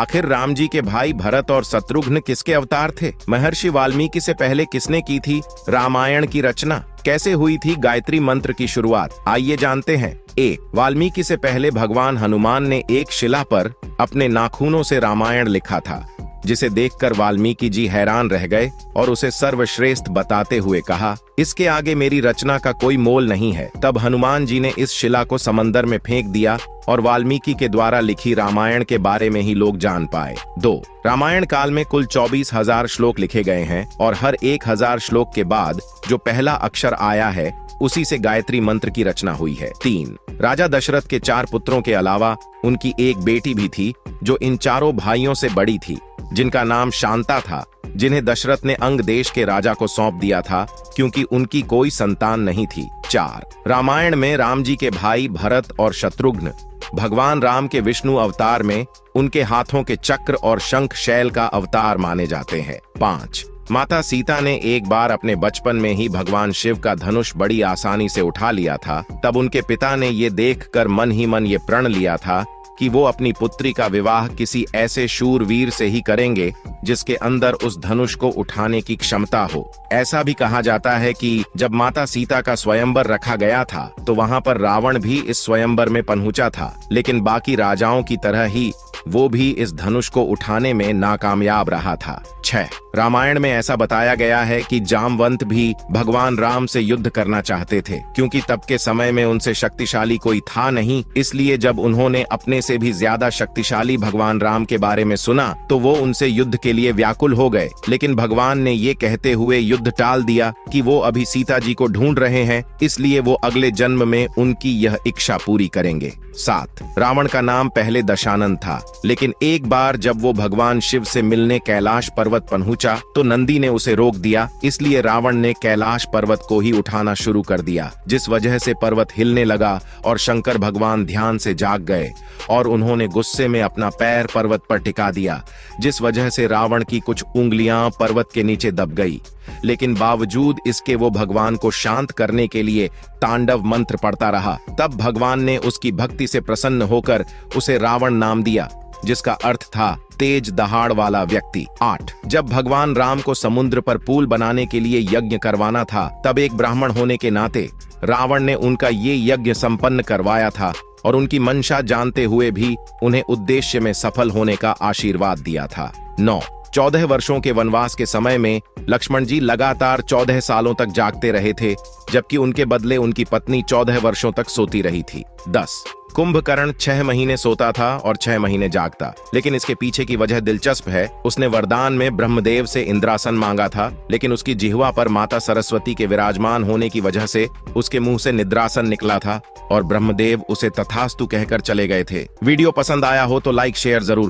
आखिर राम जी के भाई भरत और शत्रुघ्न किसके अवतार थे? महर्षि वाल्मीकि से पहले किसने की थी रामायण की रचना? कैसे हुई थी गायत्री मंत्र की शुरुआत? आइए जानते हैं। 1. वाल्मीकि से पहले भगवान हनुमान ने एक शिला पर अपने नाखूनों से रामायण लिखा था, जिसे देखकर वाल्मीकि जी हैरान रह गए और उसे सर्वश्रेष्ठ बताते हुए कहा, इसके आगे मेरी रचना का कोई मोल नहीं है। तब हनुमान जी ने इस शिला को समंदर में फेंक दिया और वाल्मीकि के द्वारा लिखी रामायण के बारे में ही लोग जान पाए। 2. रामायण काल में कुल 24,000 श्लोक लिखे गए हैं और हर 1,000 श्लोक के बाद जो पहला अक्षर आया है उसी से गायत्री मंत्र की रचना हुई है। 3. राजा दशरथ के 4 पुत्रों के अलावा उनकी एक बेटी भी थी जो इन चारों भाइयों से बड़ी थी, जिनका नाम शांता था, जिन्हें दशरथ ने अंग देश के राजा को सौंप दिया था क्योंकि उनकी कोई संतान नहीं थी। 4. रामायण में राम जी के भाई भरत और शत्रुघ्न भगवान राम के विष्णु अवतार में उनके हाथों के चक्र और शंख शैल का अवतार माने जाते हैं। 5. माता सीता ने एक बार अपने बचपन में ही भगवान शिव का धनुष बड़ी आसानी से उठा लिया था। तब उनके पिता ने ये देखकर मन ही मन ये प्रण लिया था कि वो अपनी पुत्री का विवाह किसी ऐसे शूरवीर से ही करेंगे जिसके अंदर उस धनुष को उठाने की क्षमता हो। ऐसा भी कहा जाता है कि जब माता सीता का स्वयंवर रखा गया था तो वहां पर रावण भी इस स्वयंवर में पहुंचा था, लेकिन बाकी राजाओं की तरह ही वो भी इस धनुष को उठाने में नाकामयाब रहा था। 6. रामायण में ऐसा बताया गया है कि जामवंत भी भगवान राम से युद्ध करना चाहते थे, क्योंकि तब के समय में उनसे शक्तिशाली कोई था नहीं। इसलिए जब उन्होंने अपने से भी ज्यादा शक्तिशाली भगवान राम के बारे में सुना तो वो उनसे युद्ध के लिए व्याकुल हो गए, लेकिन भगवान ने ये कहते हुए युद्ध टाल दिया कि वो अभी सीता जी को ढूंढ रहे हैं, इसलिए वो अगले जन्म में उनकी यह इच्छा पूरी करेंगे। 7. रावण का नाम पहले दशानन था, लेकिन एक बार जब वो भगवान शिव से मिलने कैलाश पर्वत पहुंचा तो नंदी ने उसे रोक दिया, इसलिए रावण ने कैलाश पर्वत को ही उठाना शुरू कर दिया, जिस वजह से पर्वत हिलने लगा और शंकर भगवान ध्यान से जाग गए और उन्होंने गुस्से में अपना पैर पर्वत पर टिका दिया, जिस वजह से रावण की कुछ उंगलियां पर्वत के नीचे दब गई। लेकिन बावजूद इसके वो भगवान को शांत करने के लिए तांडव मंत्र पढ़ता रहा। तब भगवान ने उसकी भक्ति से प्रसन्न होकर उसे रावण नाम दिया, जिसका अर्थ था तेज दहाड़ वाला व्यक्ति। 8. जब भगवान राम को समुद्र पर पुल बनाने के लिए यज्ञ करवाना था, तब एक ब्राह्मण होने के नाते रावण ने उनका ये यज्ञ संपन्न करवाया था और उनकी मंशा जानते हुए भी उन्हें उद्देश्य में सफल होने का आशीर्वाद दिया था। 9. 14 वर्षों के वनवास के समय में लक्ष्मण जी लगातार 14 सालों तक जागते रहे थे, जबकि उनके बदले उनकी पत्नी 14 वर्षों तक सोती रही थी। 10. कुंभकर्ण 6 महीने सोता था और 6 महीने जागता, लेकिन इसके पीछे की वजह दिलचस्प है। उसने वरदान में ब्रह्मदेव से इंद्रासन मांगा था, लेकिन उसकी जिह्वा पर माता सरस्वती के विराजमान होने की वजह से उसके मुंह से निद्रासन निकला था और ब्रह्मदेव उसे तथास्तु कहकर चले गए थे। वीडियो पसंद आया हो तो लाइक शेयर जरूर करें।